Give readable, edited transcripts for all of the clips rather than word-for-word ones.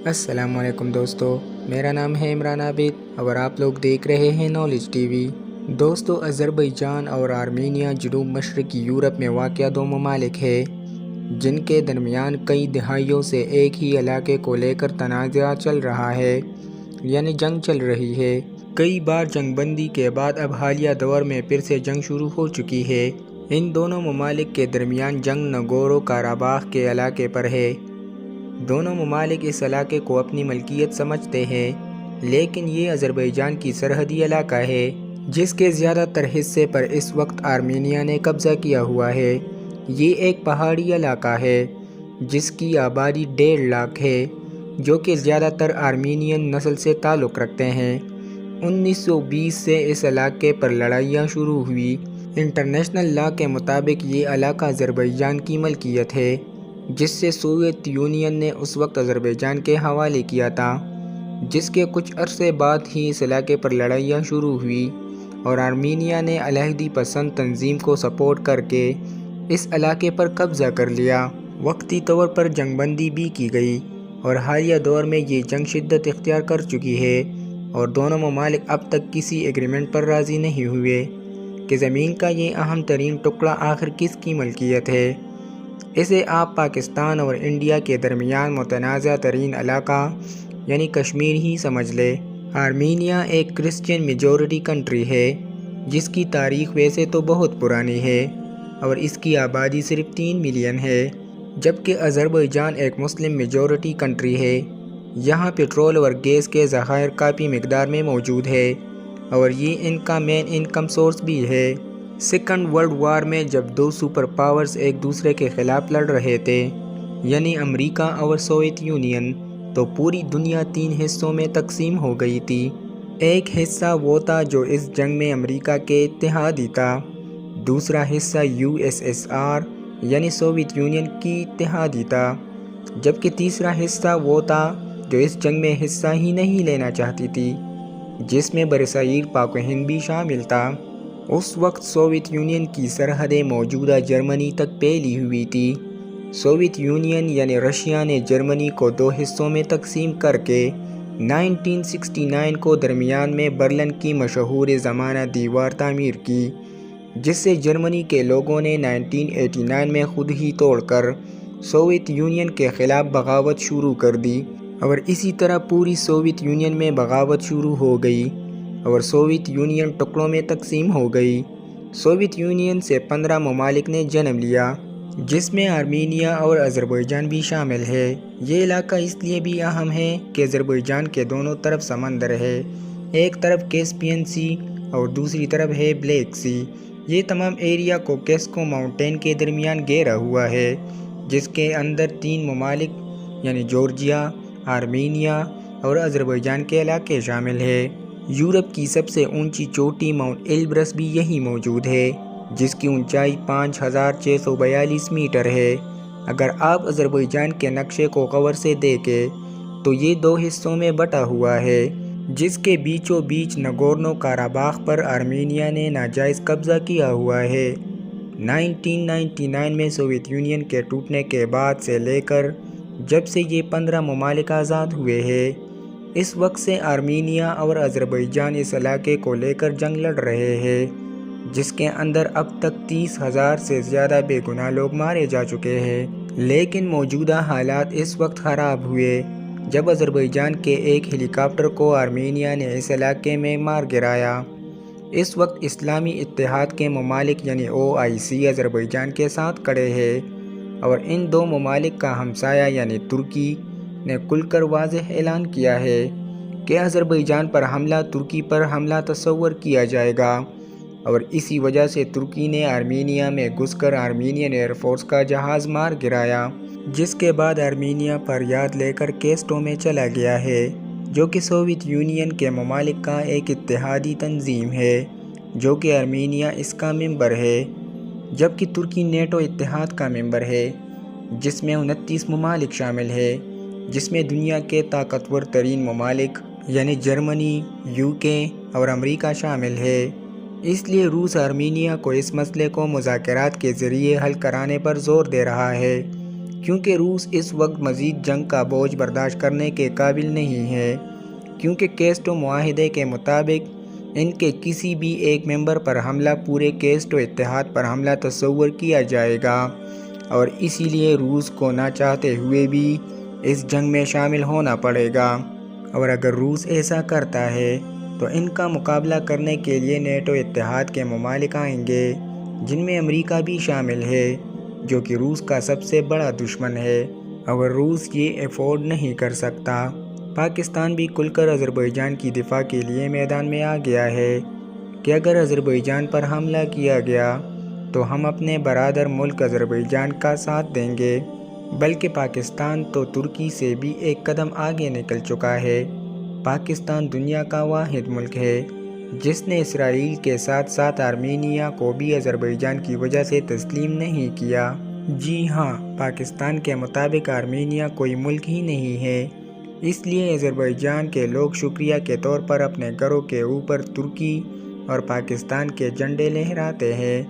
السلام علیکم دوستو، میرا نام ہے عمران عابد اور آپ لوگ دیکھ رہے ہیں نالج ٹی وی۔ دوستو، آذربائیجان اور آرمینیا جنوب مشرقی یورپ میں واقع دو ممالک ہیں جن کے درمیان کئی دہائیوں سے ایک ہی علاقے کو لے کر تنازع چل رہا ہے، یعنی جنگ چل رہی ہے۔ کئی بار جنگ بندی کے بعد اب حالیہ دور میں پھر سے جنگ شروع ہو چکی ہے۔ ان دونوں ممالک کے درمیان جنگ ناگورنو قرباخ کے علاقے پر ہے۔ دونوں ممالک اس علاقے کو اپنی ملکیت سمجھتے ہیں، لیکن یہ آذربائیجان کی سرحدی علاقہ ہے جس کے زیادہ تر حصے پر اس وقت آرمینیا نے قبضہ کیا ہوا ہے۔ یہ ایک پہاڑی علاقہ ہے جس کی آبادی 1.5 لاکھ ہے، جو کہ زیادہ تر آرمینین نسل سے تعلق رکھتے ہیں۔ 1920 سے اس علاقے پر لڑائیاں شروع ہوئی۔ انٹرنیشنل لاء کے مطابق یہ علاقہ آذربائیجان کی ملکیت ہے، جس سے سوویت یونین نے اس وقت آذربائیجان کے حوالے کیا تھا، جس کے کچھ عرصے بعد ہی اس علاقے پر لڑائیاں شروع ہوئی اور آرمینیا نے علیحدگی پسند تنظیم کو سپورٹ کر کے اس علاقے پر قبضہ کر لیا۔ وقتی طور پر جنگ بندی بھی کی گئی اور حالیہ دور میں یہ جنگ شدت اختیار کر چکی ہے اور دونوں ممالک اب تک کسی ایگریمنٹ پر راضی نہیں ہوئے کہ زمین کا یہ اہم ترین ٹکڑا آخر کس کی ملکیت ہے۔ اسے آپ پاکستان اور انڈیا کے درمیان متنازع ترین علاقہ یعنی کشمیر ہی سمجھ لے۔ آرمینیا ایک کرسچین میجورٹی کنٹری ہے جس کی تاریخ ویسے تو بہت پرانی ہے اور اس کی آبادی صرف 3 ملین ہے، جبکہ آذربائیجان ایک مسلم میجورٹی کنٹری ہے۔ یہاں پیٹرول اور گیس کے ذخائر کافی مقدار میں موجود ہے اور یہ ان کا مین انکم سورس بھی ہے۔ سیکنڈ ورلڈ وار میں جب 2 سپر پاورز ایک دوسرے کے خلاف لڑ رہے تھے، یعنی امریکہ اور سوویت یونین، تو پوری دنیا 3 حصوں میں تقسیم ہو گئی تھی۔ ایک حصہ وہ تھا جو اس جنگ میں امریکہ کے اتحادی تھا، دوسرا حصہ USSR یعنی سوویت یونین کی اتحادی تھا، جبکہ تیسرا حصہ وہ تھا جو اس جنگ میں حصہ ہی نہیں لینا چاہتی تھی، جس میں برصغیر پاک و ہند بھی شامل تھا۔ اس وقت سوویت یونین کی سرحدیں موجودہ جرمنی تک پھیلی ہوئی تھی۔ سوویت یونین یعنی رشیا نے جرمنی کو 2 حصوں میں تقسیم کر کے 1969 کو درمیان میں برلن کی مشہور زمانہ دیوار تعمیر کی، جس سے جرمنی کے لوگوں نے 1989 میں خود ہی توڑ کر سوویت یونین کے خلاف بغاوت شروع کر دی اور اسی طرح پوری سوویت یونین میں بغاوت شروع ہو گئی اور سوویت یونین ٹکڑوں میں تقسیم ہو گئی۔ سوویت یونین سے 15 ممالک نے جنم لیا، جس میں آرمینیا اور آذربائیجان بھی شامل ہے۔ یہ علاقہ اس لیے بھی اہم ہے کہ آذربائیجان کے دونوں طرف سمندر ہے، ایک طرف کیسپیئن سی اور دوسری طرف ہے بلیک سی۔ یہ تمام ایریا کوکیسکو ماؤنٹین کے درمیان گھیرا ہوا ہے، جس کے اندر 3 ممالک یعنی جارجیا، آرمینیا اور آذربائیجان کے علاقے شامل ہیں۔ یورپ کی سب سے اونچی چوٹی ماؤنٹ ایلبرس بھی یہی موجود ہے، جس کی اونچائی 5642 میٹر ہے۔ اگر آپ آذربائیجان کے نقشے کو غور سے دیکھیں تو یہ 2 حصوں میں بٹا ہوا ہے، جس کے بیچوں بیچ ناگورنو قرباخ پر آرمینیا نے ناجائز قبضہ کیا ہوا ہے۔ 1999 میں سوویت یونین کے ٹوٹنے کے بعد سے لے کر جب سے یہ 15 ممالک آزاد ہوئے ہیں، اس وقت سے آرمینیا اور آذربائیجان اس علاقے کو لے کر جنگ لڑ رہے ہیں، جس کے اندر اب تک 30,000 سے زیادہ بے گناہ لوگ مارے جا چکے ہیں۔ لیکن موجودہ حالات اس وقت خراب ہوئے جب آذربائیجان کے ایک ہیلی کاپٹر کو آرمینیا نے اس علاقے میں مار گرایا۔ اس وقت اسلامی اتحاد کے ممالک یعنی OIC آذربائیجان کے ساتھ کھڑے ہیں اور ان 2 ممالک کا ہمسایہ یعنی ترکی نے کھل کر واضح اعلان کیا ہے کہ آذربائیجان پر حملہ ترکی پر حملہ تصور کیا جائے گا اور اسی وجہ سے ترکی نے آرمینیا میں گھس کر آرمینین ایئر فورس کا جہاز مار گرایا، جس کے بعد آرمینیا فریاد لے کر کیسٹو میں چلا گیا ہے، جو کہ سوویت یونین کے ممالک کا ایک اتحادی تنظیم ہے، جو کہ آرمینیا اس کا ممبر ہے، جبکہ ترکی نیٹو اتحاد کا ممبر ہے، جس میں 29 ممالک شامل ہیں، جس میں دنیا کے طاقتور ترین ممالک یعنی جرمنی، UK اور امریکہ شامل ہے۔ اس لیے روس آرمینیا کو اس مسئلے کو مذاکرات کے ذریعے حل کرانے پر زور دے رہا ہے کیونکہ روس اس وقت مزید جنگ کا بوجھ برداشت کرنے کے قابل نہیں ہے، کیونکہ کیسٹو معاہدے کے مطابق ان کے کسی بھی ایک ممبر پر حملہ پورے کیسٹو اتحاد پر حملہ تصور کیا جائے گا، اور اسی لیے روس کو نہ چاہتے ہوئے بھی اس جنگ میں شامل ہونا پڑے گا۔ اور اگر روس ایسا کرتا ہے تو ان کا مقابلہ کرنے کے لیے نیٹو اتحاد کے ممالک آئیں گے، جن میں امریکہ بھی شامل ہے، جو کہ روس کا سب سے بڑا دشمن ہے، اور روس یہ افورڈ نہیں کر سکتا۔ پاکستان بھی کھل کر آذربائیجان کی دفاع کے لیے میدان میں آ گیا ہے کہ اگر آذربائیجان پر حملہ کیا گیا تو ہم اپنے برادر ملک آذربائیجان کا ساتھ دیں گے، بلکہ پاکستان تو ترکی سے بھی ایک قدم آگے نکل چکا ہے۔ پاکستان دنیا کا واحد ملک ہے جس نے اسرائیل کے ساتھ ساتھ آرمینیا کو بھی آذربائیجان کی وجہ سے تسلیم نہیں کیا۔ جی ہاں، پاکستان کے مطابق آرمینیا کوئی ملک ہی نہیں ہے، اس لیے آذربائیجان کے لوگ شکریہ کے طور پر اپنے گھروں کے اوپر ترکی اور پاکستان کے جھنڈے لہراتے ہیں،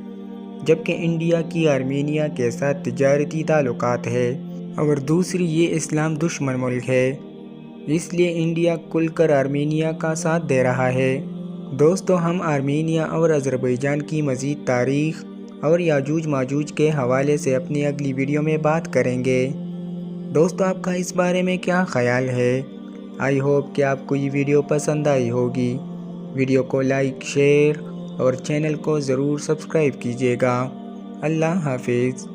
جبکہ انڈیا کی آرمینیا کے ساتھ تجارتی تعلقات ہے، اور دوسری یہ اسلام دشمن ملک ہے، اس لیے انڈیا کھل کر آرمینیا کا ساتھ دے رہا ہے۔ دوستو، ہم آرمینیا اور آذربائیجان کی مزید تاریخ اور یاجوج ماجوج کے حوالے سے اپنی اگلی ویڈیو میں بات کریں گے۔ دوستو، آپ کا اس بارے میں کیا خیال ہے؟ آئی ہوپ کہ آپ کو یہ ویڈیو پسند آئی ہوگی۔ ویڈیو کو لائک، شیئر اور چینل کو ضرور سبسکرائب کیجیے گا۔ اللہ حافظ۔